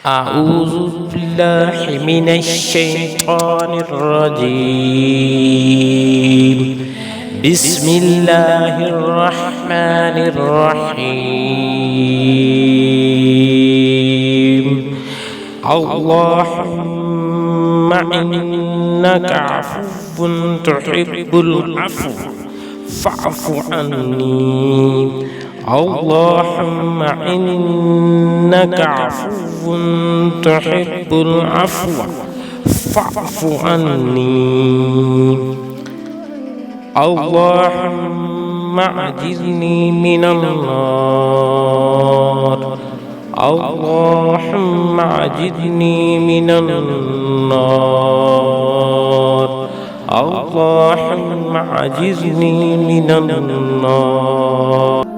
أعوذ بالله من الشيطان الرجيم. بسم الله الرحمن الرحيم. اللهم إنك عفو تحب العفو فاعف عني. اللهم إنك عفو تحب العفو فاعف عني. اللهم أعجزني من النار. اللهم أعجزني من النار. اللهم أعجزني من النار.